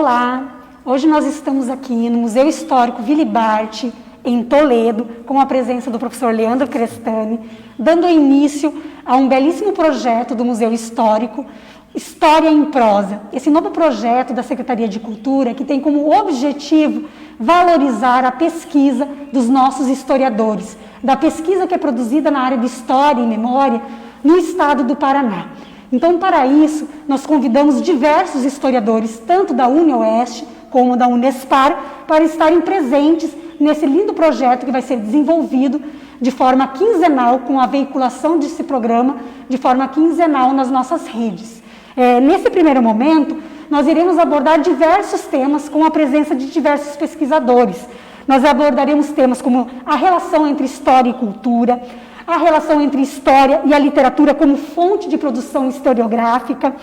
Olá, hoje nós estamos aqui no Museu Histórico Willy Barth, em Toledo, com a presença do professor Leandro Crestani, dando início a um belíssimo projeto do Museu Histórico, História em Prosa. Esse novo projeto da Secretaria de Cultura, que tem como objetivo valorizar a pesquisa dos nossos historiadores, da pesquisa que é produzida na área de História e Memória no estado do Paraná. Então, para isso, nós convidamos diversos historiadores, tanto da UniOeste como da Unespar, para estarem presentes nesse lindo projeto que vai ser desenvolvido de forma quinzenal, com a veiculação desse programa de forma quinzenal nas nossas redes. Nesse primeiro momento, nós iremos abordar diversos temas com a presença de diversos pesquisadores. Nós abordaremos temas como a relação entre história e cultura, a relação entre história e a literatura como fonte de produção historiográfica,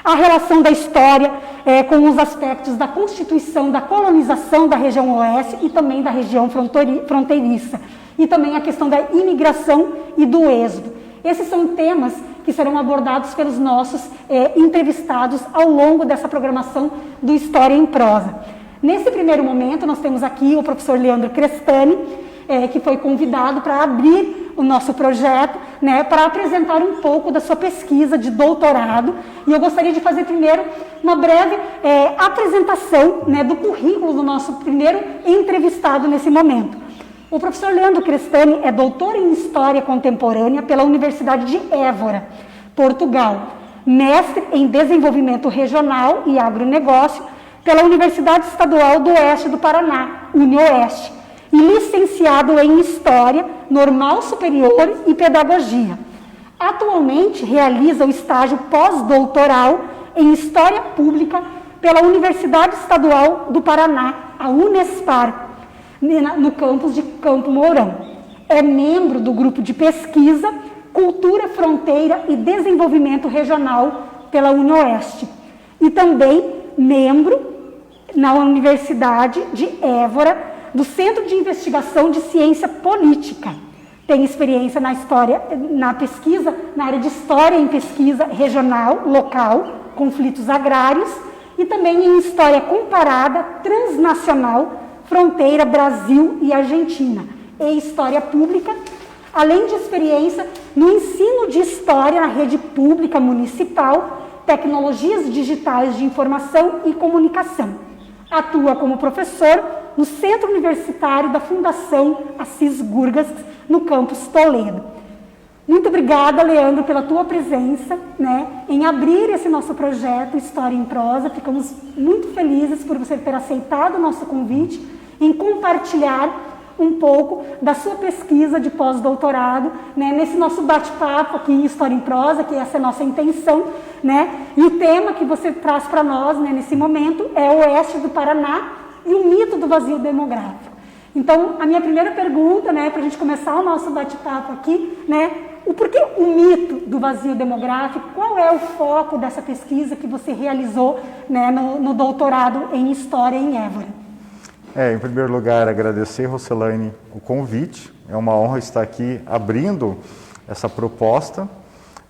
a relação da história com os aspectos da constituição, da colonização da região oeste e também da região fronteiriça, e também a questão da imigração e do êxodo. Esses são temas que serão abordados pelos nossos entrevistados ao longo dessa programação do História em Prosa. Nesse primeiro momento, nós temos aqui o professor Leandro Crestani, que foi convidado para abrir o nosso projeto, para apresentar um pouco da sua pesquisa de doutorado. E eu gostaria de fazer primeiro uma breve apresentação do currículo do nosso primeiro entrevistado nesse momento. O professor Leandro Crestani é doutor em História Contemporânea pela Universidade de Évora, Portugal, mestre em Desenvolvimento Regional e Agronegócio pela Universidade Estadual do Oeste do Paraná, UniOeste, e licenciado em História Normal Superior e Pedagogia. Atualmente realiza o estágio pós-doutoral em História Pública pela Universidade Estadual do Paraná, a Unespar, no campus de Campo Mourão. É membro do grupo de pesquisa Cultura, Fronteira e Desenvolvimento Regional pela UniOeste e também membro na Universidade de Évora do Centro de Investigação de Ciência Política. Tem experiência na pesquisa, na área de História em Pesquisa Regional, Local, Conflitos Agrários e também em História Comparada, Transnacional, Fronteira Brasil e Argentina, e História Pública, além de experiência no ensino de História na rede pública municipal, tecnologias digitais de informação e comunicação. Atua como professor no Centro Universitário da Fundação Assis Gurgas, no campus Toledo. Muito obrigada, Leandro, pela tua presença em abrir esse nosso projeto História em Prosa. Ficamos muito felizes por você ter aceitado o nosso convite em compartilhar um pouco da sua pesquisa de pós-doutorado, nesse nosso bate-papo aqui em História em Prosa, que essa é a nossa intenção, E o tema que você traz para nós, nesse momento, é o Oeste do Paraná e o mito do vazio demográfico. Então, a minha primeira pergunta, para a gente começar o nosso bate-papo aqui, o porquê o mito do vazio demográfico? Qual é o foco dessa pesquisa que você realizou no doutorado em História em Évora? Em primeiro lugar, agradecer, Roselaine, o convite. É uma honra estar aqui abrindo essa proposta.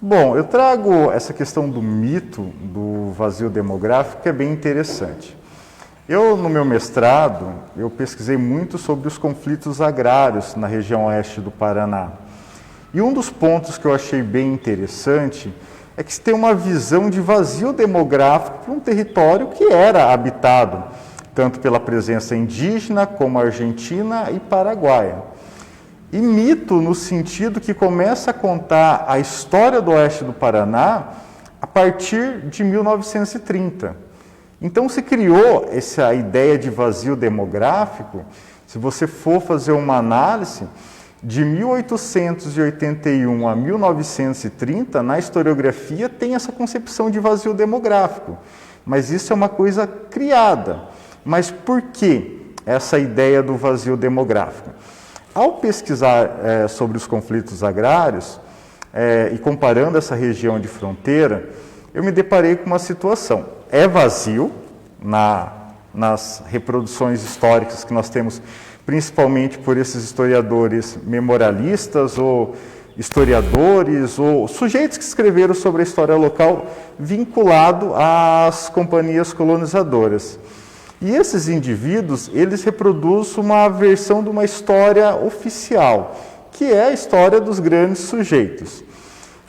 Bom, eu trago essa questão do mito do vazio demográfico, que é bem interessante. No meu mestrado, eu pesquisei muito sobre os conflitos agrários na região oeste do Paraná. E um dos pontos que eu achei bem interessante é que se tem uma visão de vazio demográfico para um território que era habitado, tanto pela presença indígena como argentina e paraguaia. E mito no sentido que começa a contar a história do oeste do Paraná a partir de 1930. Então se criou essa ideia de vazio demográfico. Se você for fazer uma análise, de 1881 a 1930, na historiografia tem essa concepção de vazio demográfico. Mas isso é uma coisa criada. Mas por que essa ideia do vazio demográfico? Ao pesquisar sobre os conflitos agrários e comparando essa região de fronteira, eu me deparei com uma situação. É vazio nas reproduções históricas que nós temos, principalmente por esses historiadores memorialistas ou historiadores ou sujeitos que escreveram sobre a história local vinculado às companhias colonizadoras. E esses indivíduos, eles reproduzem uma versão de uma história oficial, que é a história dos grandes sujeitos.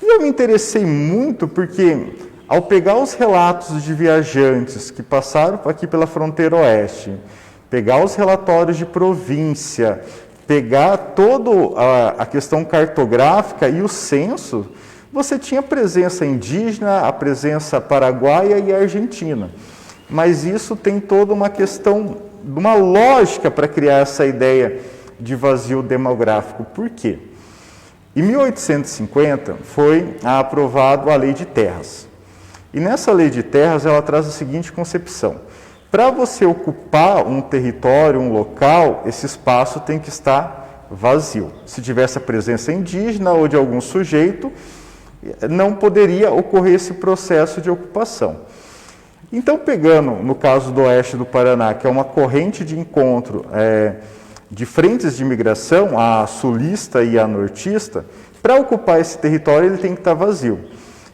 E eu me interessei muito porque, ao pegar os relatos de viajantes que passaram aqui pela fronteira oeste, pegar os relatórios de província, pegar toda a questão cartográfica e o censo, você tinha a presença indígena, a presença paraguaia e argentina. Mas isso tem toda uma questão, uma lógica para criar essa ideia de vazio demográfico. Por quê? Em 1850 foi aprovada a Lei de Terras. E nessa Lei de Terras ela traz a seguinte concepção: para você ocupar um território, um local, esse espaço tem que estar vazio. Se tivesse a presença indígena ou de algum sujeito, não poderia ocorrer esse processo de ocupação. Então, pegando no caso do oeste do Paraná, que é uma corrente de encontro de frentes de imigração, a sulista e a nortista, para ocupar esse território ele tem que estar vazio.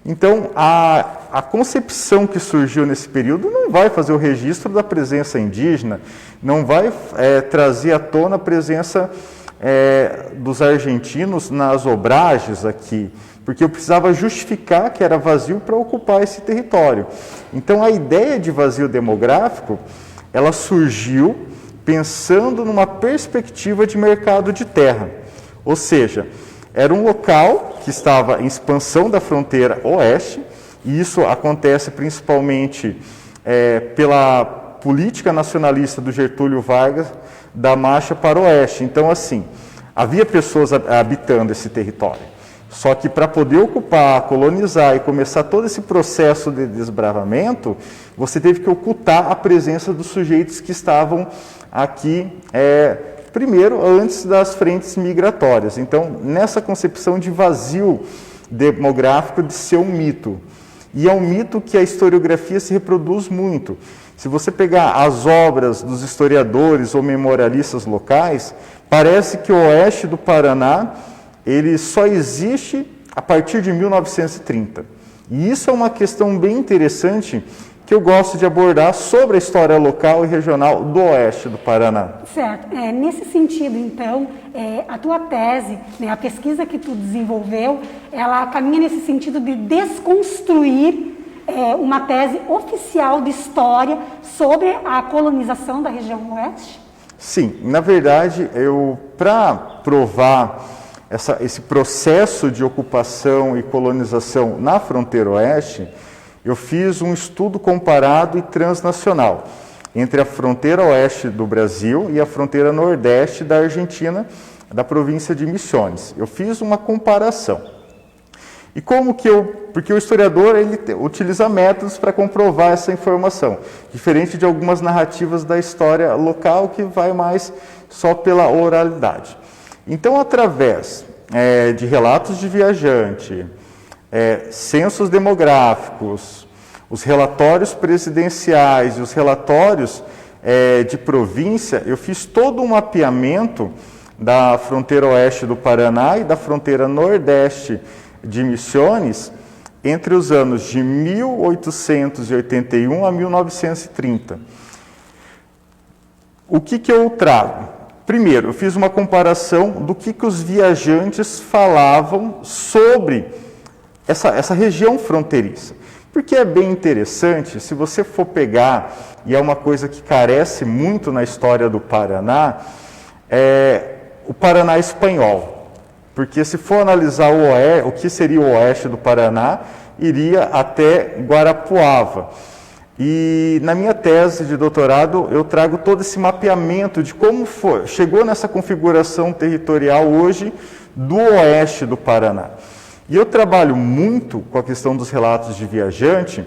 Então, a concepção que surgiu nesse período não vai fazer o registro da presença indígena, não vai trazer à tona a presença dos argentinos nas obragens aqui, porque eu precisava justificar que era vazio para ocupar esse território. Então, a ideia de vazio demográfico, ela surgiu pensando numa perspectiva de mercado de terra, ou seja, era um local que estava em expansão da fronteira oeste, e isso acontece principalmente pela política nacionalista do Getúlio Vargas, da marcha para o oeste. Então, assim, havia pessoas habitando esse território. Só que para poder ocupar, colonizar e começar todo esse processo de desbravamento, você teve que ocultar a presença dos sujeitos que estavam aqui primeiro, antes das frentes migratórias. Então, nessa concepção de vazio demográfico de ser um mito. E é um mito que a historiografia se reproduz muito. Se você pegar as obras dos historiadores ou memorialistas locais, parece que o oeste do Paraná ele só existe a partir de 1930. E isso é uma questão bem interessante que eu gosto de abordar sobre a história local e regional do oeste do Paraná. Certo. Nesse sentido, então, a tua tese, né, a pesquisa que tu desenvolveu, ela caminha nesse sentido de desconstruir uma tese oficial de história sobre a colonização da região oeste? Sim, na verdade, para provar esse processo de ocupação e colonização na fronteira oeste, eu fiz um estudo comparado e transnacional entre a fronteira oeste do Brasil e a fronteira nordeste da Argentina, da província de Misiones. Eu fiz uma comparação. E como que porque o historiador ele utiliza métodos para comprovar essa informação, diferente de algumas narrativas da história local que vai mais só pela oralidade. Então, através de relatos de viajante, censos demográficos, os relatórios presidenciais e os relatórios de província, eu fiz todo um mapeamento da fronteira oeste do Paraná e da fronteira nordeste de Misiones entre os anos de 1881 a 1930. O que eu trago? Primeiro, eu fiz uma comparação do que os viajantes falavam sobre essa região fronteiriça. Porque é bem interessante, se você for pegar, e é uma coisa que carece muito na história do Paraná, o Paraná espanhol. Porque se for analisar o que seria o oeste do Paraná, iria até Guarapuava. E na minha tese de doutorado, eu trago todo esse mapeamento de como chegou nessa configuração territorial hoje do oeste do Paraná. E eu trabalho muito com a questão dos relatos de viajante.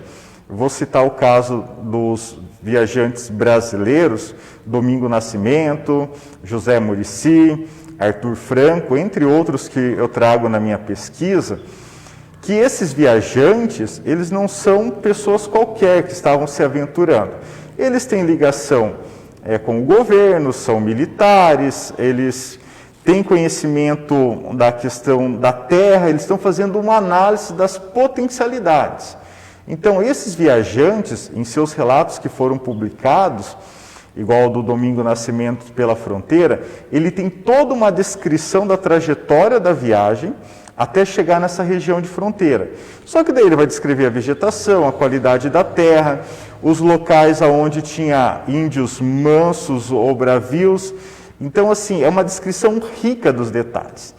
Vou citar o caso dos viajantes brasileiros, Domingo Nascimento, José Muricy, Arthur Franco, entre outros que eu trago na minha pesquisa, que esses viajantes, eles não são pessoas qualquer que estavam se aventurando. Eles têm ligação com o governo, são militares, eles têm conhecimento da questão da terra, eles estão fazendo uma análise das potencialidades. Então, esses viajantes, em seus relatos que foram publicados, igual o do Domingo Nascimento pela Fronteira, ele tem toda uma descrição da trajetória da viagem até chegar nessa região de fronteira. Só que daí ele vai descrever a vegetação, a qualidade da terra, os locais onde tinha índios mansos ou bravios. Então, assim, é uma descrição rica dos detalhes.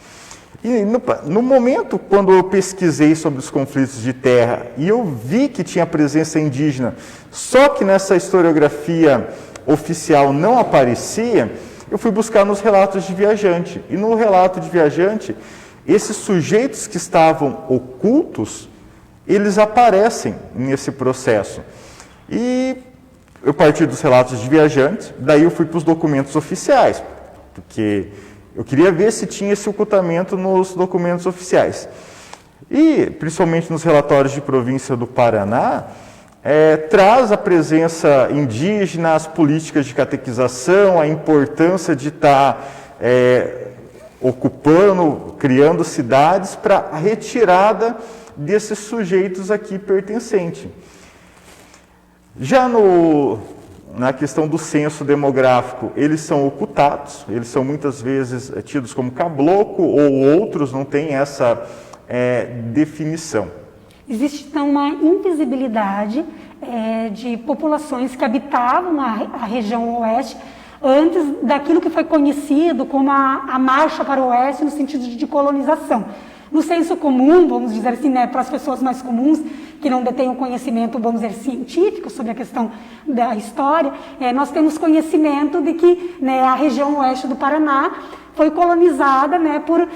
E no momento, quando eu pesquisei sobre os conflitos de terra e eu vi que tinha presença indígena, só que nessa historiografia oficial não aparecia, eu fui buscar nos relatos de viajante. E no relato de viajante, esses sujeitos que estavam ocultos, eles aparecem nesse processo. E eu parti dos relatos de viajante, daí eu fui para os documentos oficiais, porque eu queria ver se tinha esse ocultamento nos documentos oficiais. E, principalmente nos relatórios de província do Paraná, traz a presença indígena, as políticas de catequização, a importância de estar ocupando, criando cidades para a retirada desses sujeitos aqui pertencentes. Já na questão do censo demográfico, eles são ocultados, eles são muitas vezes tidos como caboclo ou outros não têm essa definição. Existe então uma invisibilidade de populações que habitavam a região oeste antes daquilo que foi conhecido como a marcha para o oeste no sentido de colonização. No senso comum, vamos dizer assim, para as pessoas mais comuns, que não detêm um conhecimento, vamos dizer, científico sobre a questão da história, nós temos conhecimento de que a região oeste do Paraná foi colonizada por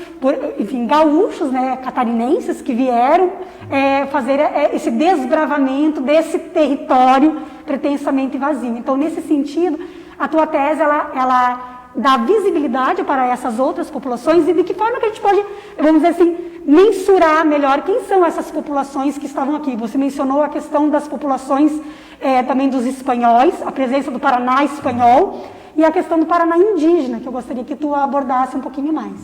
enfim, gaúchos, catarinenses que vieram fazer esse desbravamento desse território pretensamente vazio. Então, nesse sentido, a tua tese, ela dá visibilidade para essas outras populações e de que forma que a gente pode, vamos dizer assim, mensurar melhor quem são essas populações que estavam aqui. Você mencionou a questão das populações também dos espanhóis, a presença do Paraná espanhol e a questão do Paraná indígena, que eu gostaria que tu abordasse um pouquinho mais.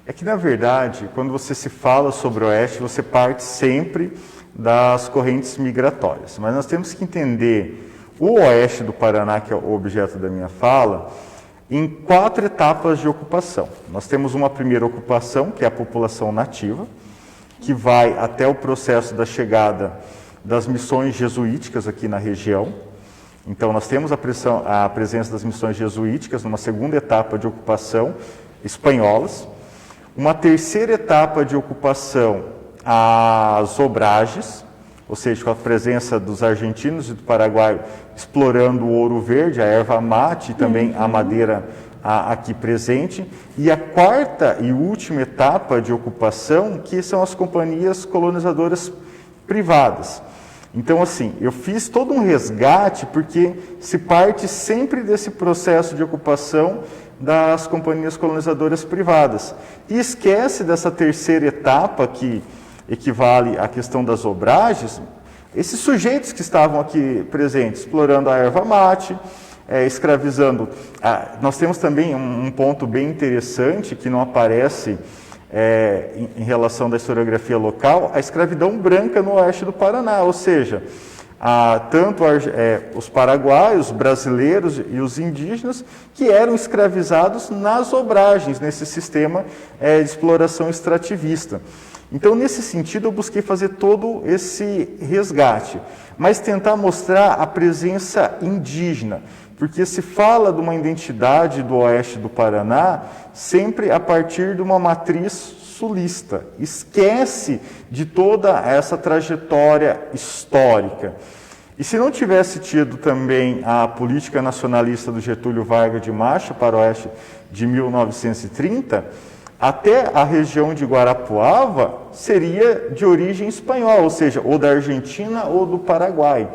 É que, na verdade, quando você se fala sobre o Oeste, você parte sempre das correntes migratórias. Mas nós temos que entender o Oeste do Paraná, que é o objeto da minha fala, em 4 etapas de ocupação. Nós temos uma primeira ocupação, que é a população nativa, que vai até o processo da chegada das missões jesuíticas aqui na região. Então, nós temos a presença das missões jesuíticas numa segunda etapa de ocupação, espanholas. Uma terceira etapa de ocupação, as obragens, ou seja, com a presença dos argentinos e do Paraguai explorando o ouro verde, a erva mate e também a madeira aqui presente. E a quarta e última etapa de ocupação, que são as companhias colonizadoras privadas. Então, assim, eu fiz todo um resgate porque se parte sempre desse processo de ocupação das companhias colonizadoras privadas. E esquece dessa terceira etapa que equivale à questão das obragens, esses sujeitos que estavam aqui presentes, explorando a erva mate, escravizando. Nós temos também um ponto bem interessante que não aparece em relação da historiografia local, a escravidão branca no oeste do Paraná, ou seja, tanto os paraguaios, os brasileiros e os indígenas que eram escravizados nas obragens, nesse sistema de exploração extrativista. Então, nesse sentido, eu busquei fazer todo esse resgate, mas tentar mostrar a presença indígena, porque se fala de uma identidade do oeste do Paraná sempre a partir de uma matriz sulista, esquece de toda essa trajetória histórica. E se não tivesse tido também a política nacionalista do Getúlio Vargas de Marcha para o Oeste de 1930, até a região de Guarapuava seria de origem espanhola, ou seja, ou da Argentina ou do Paraguai.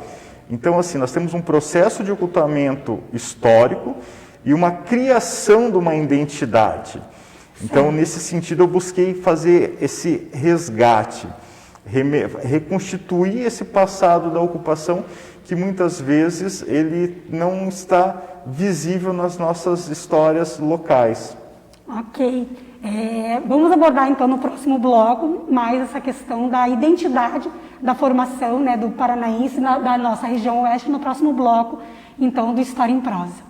Então, assim, nós temos um processo de ocultamento histórico e uma criação de uma identidade. Então, nesse sentido, eu busquei fazer esse resgate, reconstituir esse passado da ocupação que muitas vezes ele não está visível nas nossas histórias locais. Ok. Vamos abordar então no próximo bloco mais essa questão da identidade da formação, né, do paranaense da nossa região oeste, no próximo bloco então do História em Prosa.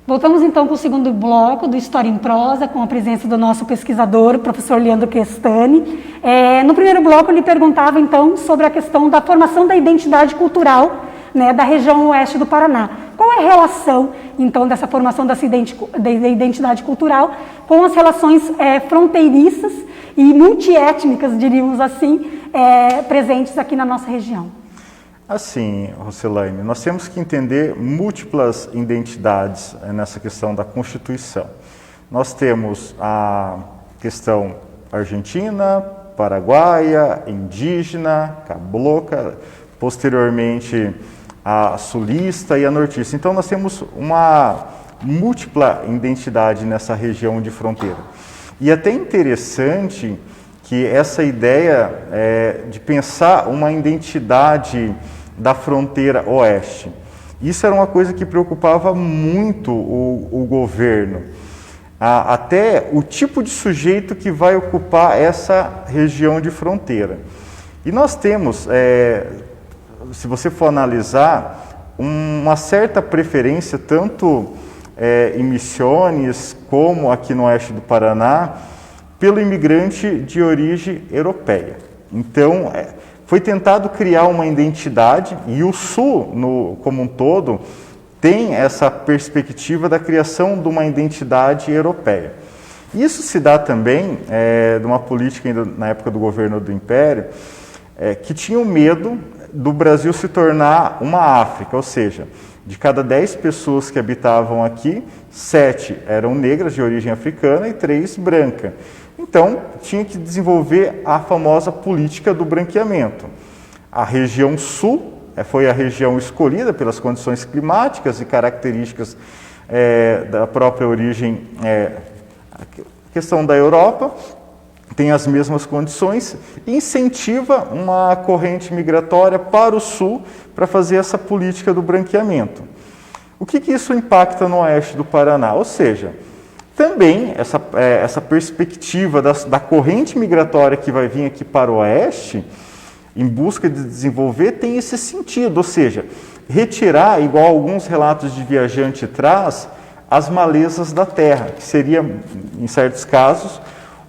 Voltamos então com o segundo bloco do História em Prosa, com a presença do nosso pesquisador, o professor Leandro Crestani. No primeiro bloco, ele perguntava então sobre a questão da formação da identidade cultural, né, da região oeste do Paraná. Qual é a relação, então, dessa formação da identidade cultural com as relações fronteiriças e multiétnicas, diríamos assim, presentes aqui na nossa região? Assim, Roselaine, nós temos que entender múltiplas identidades nessa questão da Constituição. Nós temos a questão argentina, paraguaia, indígena, cabocla, posteriormente a sulista e a nortista. Então nós temos uma múltipla identidade nessa região de fronteira. E é até interessante que essa ideia de pensar uma identidade da fronteira oeste. Isso era uma coisa que preocupava muito o governo. Até o tipo de sujeito que vai ocupar essa região de fronteira. E nós temos, se você for analisar, uma certa preferência, tanto em Misiones como aqui no oeste do Paraná, pelo imigrante de origem europeia. Então, foi tentado criar uma identidade, e o Sul, como um todo, tem essa perspectiva da criação de uma identidade europeia. Isso se dá também de uma política ainda na época do governo do Império, que tinha o medo do Brasil se tornar uma África, ou seja, de cada 10 pessoas que habitavam aqui, 7 eram negras de origem africana e 3 brancas. Então, tinha que desenvolver a famosa política do branqueamento. A região sul foi a região escolhida pelas condições climáticas e características da própria origem, a questão da Europa, tem as mesmas condições, e incentiva uma corrente migratória para o sul para fazer essa política do branqueamento. O que isso impacta no oeste do Paraná? Ou seja, também essa perspectiva da corrente migratória que vai vir aqui para o oeste, em busca de desenvolver, tem esse sentido, ou seja, retirar, igual alguns relatos de viajante traz, as malezas da terra, que seria, em certos casos,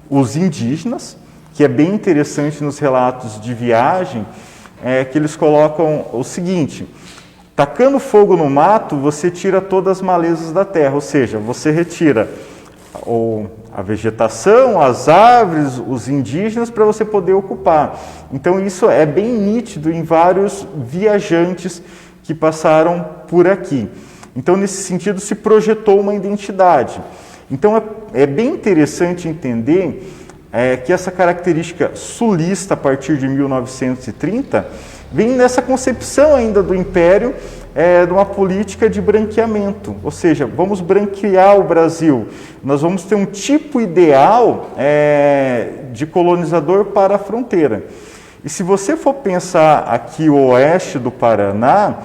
os indígenas, que é bem interessante nos relatos de viagem, que eles colocam o seguinte: tacando fogo no mato, você tira todas as malezas da terra, ou seja, você retira a vegetação, as árvores, os indígenas, para você poder ocupar. Então isso é bem nítido em vários viajantes que passaram por aqui. Então nesse sentido se projetou uma identidade. Então é bem interessante entender que essa característica sulista a partir de 1930 vem nessa concepção ainda do Império, de uma política de branqueamento, ou seja, vamos branquear o Brasil, nós vamos ter um tipo ideal de colonizador para a fronteira. E se você for pensar aqui o oeste do Paraná,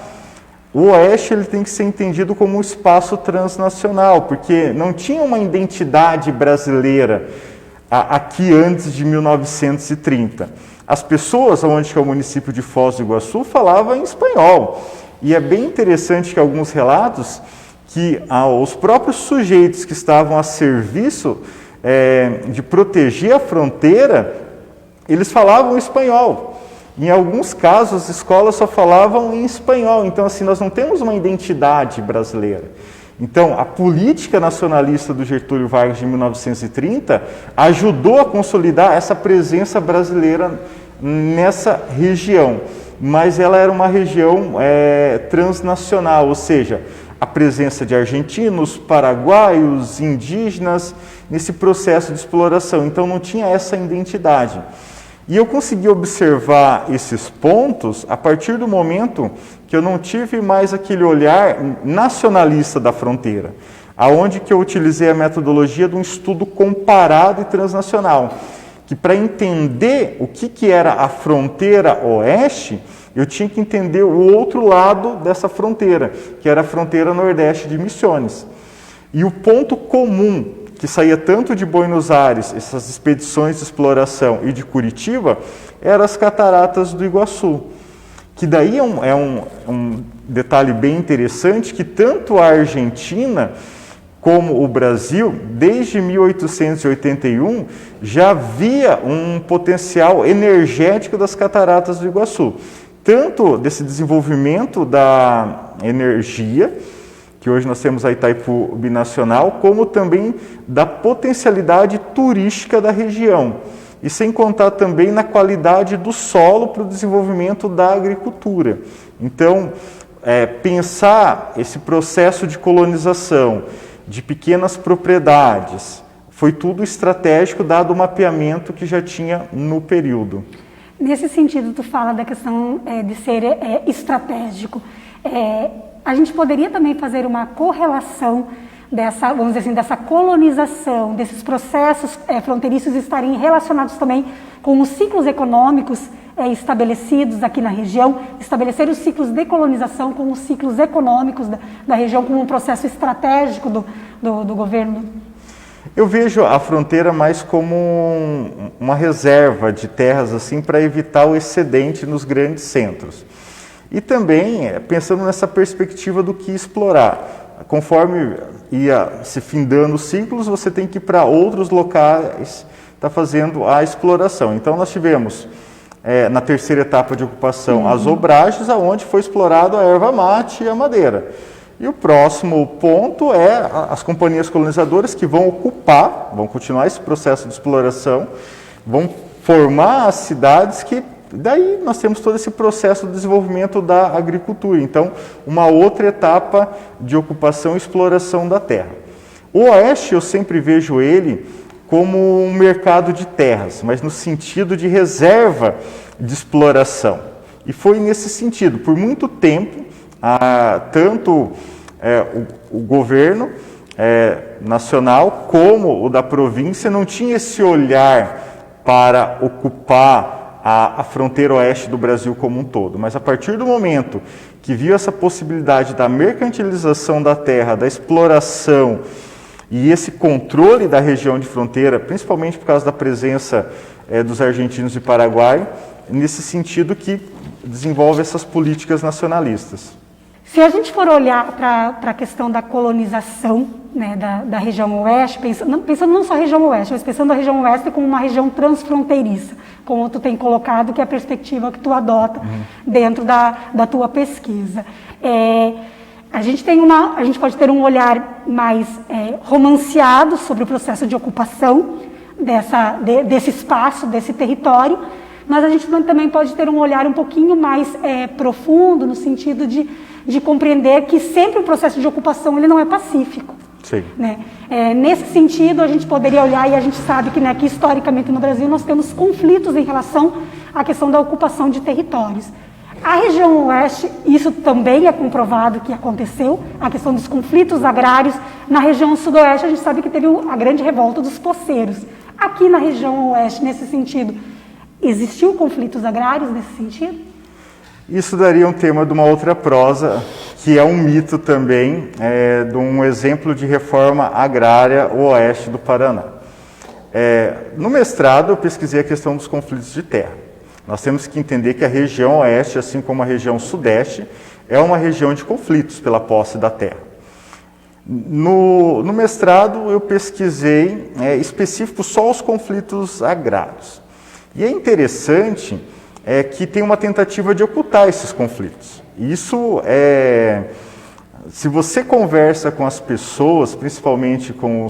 o oeste ele tem que ser entendido como um espaço transnacional, porque não tinha uma identidade brasileira aqui antes de 1930. As pessoas, onde é o município de Foz do Iguaçu, falavam em espanhol. E é bem interessante que alguns relatos que os próprios sujeitos que estavam a serviço de proteger a fronteira, eles falavam espanhol. Em alguns casos, as escolas só falavam em espanhol. Então, assim, nós não temos uma identidade brasileira. Então, a política nacionalista do Getúlio Vargas de 1930 ajudou a consolidar essa presença brasileira nessa região. Mas ela era uma região transnacional, ou seja, a presença de argentinos, paraguaios, indígenas nesse processo de exploração. Então não tinha essa identidade. E eu consegui observar esses pontos a partir do momento que eu não tive mais aquele olhar nacionalista da fronteira, aonde que eu utilizei a metodologia de um estudo comparado e transnacional, que para entender o que era a fronteira oeste, eu tinha que entender o outro lado dessa fronteira, que era a fronteira nordeste de Misiones. E o ponto comum que saía tanto de Buenos Aires, essas expedições de exploração, e de Curitiba, eram as cataratas do Iguaçu. Que daí é um detalhe bem interessante, que tanto a Argentina como o Brasil, desde 1881, já via um potencial energético das cataratas do Iguaçu. Tanto desse desenvolvimento da energia, que hoje nós temos a Itaipu Binacional, como também da potencialidade turística da região. E sem contar também na qualidade do solo para o desenvolvimento da agricultura. Então, pensar esse processo de colonização de pequenas propriedades, foi tudo estratégico, dado o mapeamento que já tinha no período. Nesse sentido, tu fala da questão de ser estratégico. A gente poderia também fazer uma correlação dessa, vamos dizer assim, dessa colonização, desses processos fronteiriços estarem relacionados também com os ciclos econômicos estabelecidos aqui na região, estabelecer os ciclos de colonização com os ciclos econômicos da região como um processo estratégico do governo? Eu vejo a fronteira mais como uma reserva de terras assim para evitar o excedente nos grandes centros. E também pensando nessa perspectiva do que explorar. Conforme ia se findando os ciclos, você tem que ir para outros locais, está fazendo a exploração. Então nós tivemos, na terceira etapa de ocupação, as obragens, aonde foi explorado a erva mate e a madeira. E o próximo ponto é as companhias colonizadoras que vão ocupar, vão continuar esse processo de exploração, vão formar as cidades que daí nós temos todo esse processo de desenvolvimento da agricultura. Então, uma outra etapa de ocupação e exploração da terra. O oeste, eu sempre vejo ele como um mercado de terras, mas no sentido de reserva de exploração. E foi nesse sentido, por muito tempo, tanto o governo nacional como o da província não tinha esse olhar para ocupar a fronteira oeste do Brasil como um todo. Mas a partir do momento que viu essa possibilidade da mercantilização da terra, da exploração e esse controle da região de fronteira, principalmente por causa da presença dos argentinos e paraguaios, nesse sentido que desenvolve essas políticas nacionalistas. Se a gente for olhar para a questão da colonização, né, da região oeste, pensando não só a região oeste, mas pensando a região oeste como uma região transfronteiriça, como tu tem colocado, que é a perspectiva que tu adota dentro da tua pesquisa. A gente pode ter um olhar mais romanceado sobre o processo de ocupação desse espaço, desse território, mas a gente também pode ter um olhar um pouquinho mais profundo, no sentido de compreender que sempre o processo de ocupação ele não é pacífico. Sim. Né? Nesse sentido, a gente poderia olhar, e a gente sabe que, que historicamente no Brasil nós temos conflitos em relação à questão da ocupação de territórios. A região oeste, isso também é comprovado que aconteceu, a questão dos conflitos agrários. Na região sudoeste, a gente sabe que teve a grande revolta dos poceiros. Aqui na região oeste, nesse sentido, existiu conflitos agrários nesse sentido? Isso daria um tema de uma outra prosa, que é um mito também, de um exemplo de reforma agrária o oeste do Paraná. No mestrado, eu pesquisei a questão dos conflitos de terra. Nós temos que entender que a região oeste, assim como a região sudeste, é uma região de conflitos pela posse da terra. No mestrado, eu pesquisei específico só os conflitos agrários. E é interessante que tem uma tentativa de ocultar esses conflitos. Isso se você conversa com as pessoas, principalmente com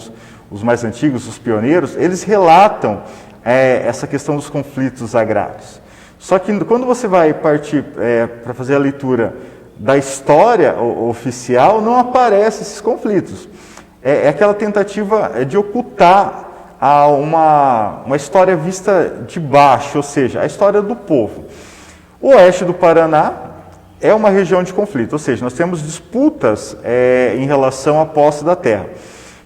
os mais antigos, os pioneiros, eles relatam essa questão dos conflitos agrários. Só que quando você vai partir para fazer a leitura da história oficial não aparecem esses conflitos. É aquela tentativa de ocultar uma história vista de baixo, ou seja, a história do povo. O oeste do Paraná é uma região de conflito, ou seja, nós temos disputas em relação à posse da terra.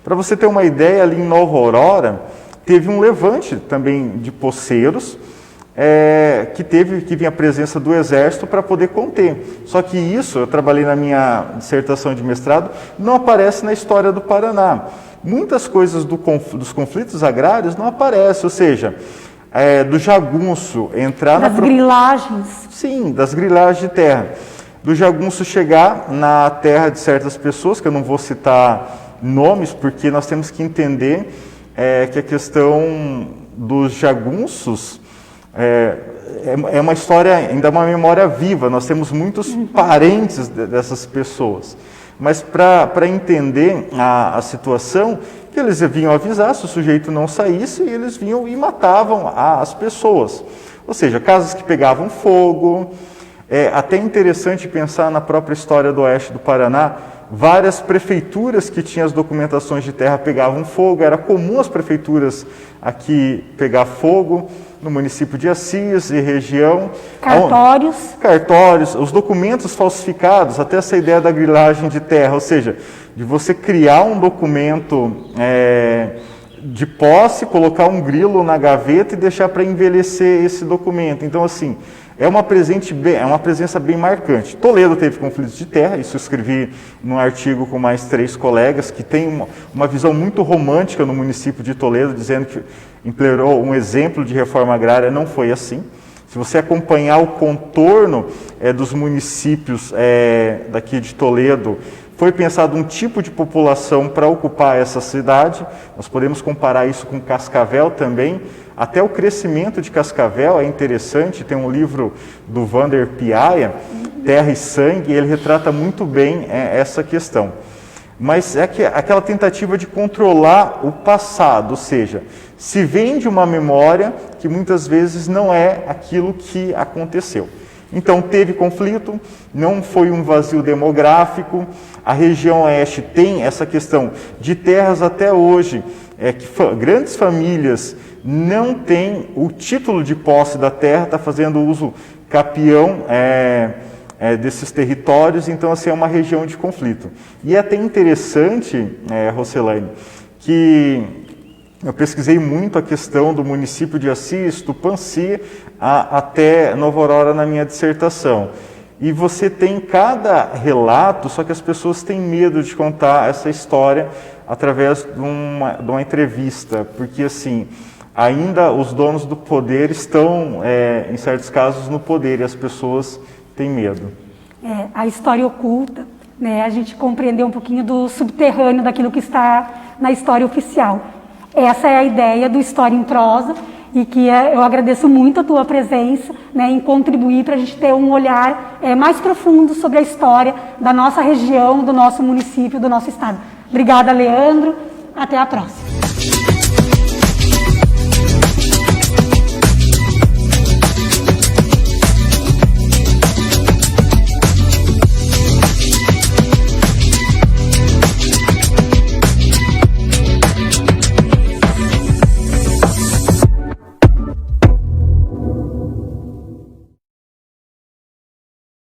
Para você ter uma ideia, ali em Nova Aurora, teve um levante também de poceiros, que vinha a presença do Exército para poder conter. Só que isso, eu trabalhei na minha dissertação de mestrado, não aparece na história do Paraná. Muitas coisas dos conflitos agrários não aparecem, ou seja, do jagunço entrar das grilagens. Sim, das grilagens de terra. Do jagunço chegar na terra de certas pessoas, que eu não vou citar nomes, porque nós temos que entender que a questão dos jagunços é uma história, ainda uma memória viva. Nós temos muitos parentes dessas pessoas. Mas para entender a situação, que eles vinham avisar se o sujeito não saísse, e eles vinham e matavam as pessoas. Ou seja, casas que pegavam fogo. É até interessante pensar na própria história do oeste do Paraná. Várias prefeituras que tinham as documentações de terra pegavam fogo. Era comum as prefeituras aqui pegar fogo, no município de Assis e região. Cartórios, os documentos falsificados, até essa ideia da grilagem de terra, ou seja, de você criar um documento de posse, colocar um grilo na gaveta e deixar para envelhecer esse documento. Então, assim, é uma presença bem marcante. Toledo teve conflitos de terra, isso eu escrevi num artigo com mais 3 colegas, que tem uma visão muito romântica no município de Toledo, dizendo que implementou um exemplo de reforma agrária. Não foi assim. Se você acompanhar o contorno dos municípios daqui de Toledo, foi pensado um tipo de população para ocupar essa cidade. Nós podemos comparar isso com Cascavel também. Até o crescimento de Cascavel é interessante. Tem um livro do Vander Piaia, Terra e Sangue, e ele retrata muito bem essa questão. Mas é aquela tentativa de controlar o passado, ou seja, se vende uma memória que muitas vezes não é aquilo que aconteceu. Então teve conflito, não foi um vazio demográfico. A região oeste tem essa questão de terras até hoje, que grandes famílias não têm o título de posse da terra, está fazendo uso capião desses territórios. Então, assim, é uma região de conflito. E é até interessante, Roselaine, que eu pesquisei muito a questão do município de Assis, Tupãssi, até Nova Aurora na minha dissertação. E você tem cada relato, só que as pessoas têm medo de contar essa história através de uma entrevista, porque assim, ainda os donos do poder estão, em certos casos, no poder, e as pessoas têm medo. A história oculta, né? A gente compreendeu um pouquinho do subterrâneo daquilo que está na história oficial. Essa é a ideia do História em Prosa, e que eu agradeço muito a tua presença, né, em contribuir para a gente ter um olhar mais profundo sobre a história da nossa região, do nosso município, do nosso estado. Obrigada, Leandro. Até a próxima.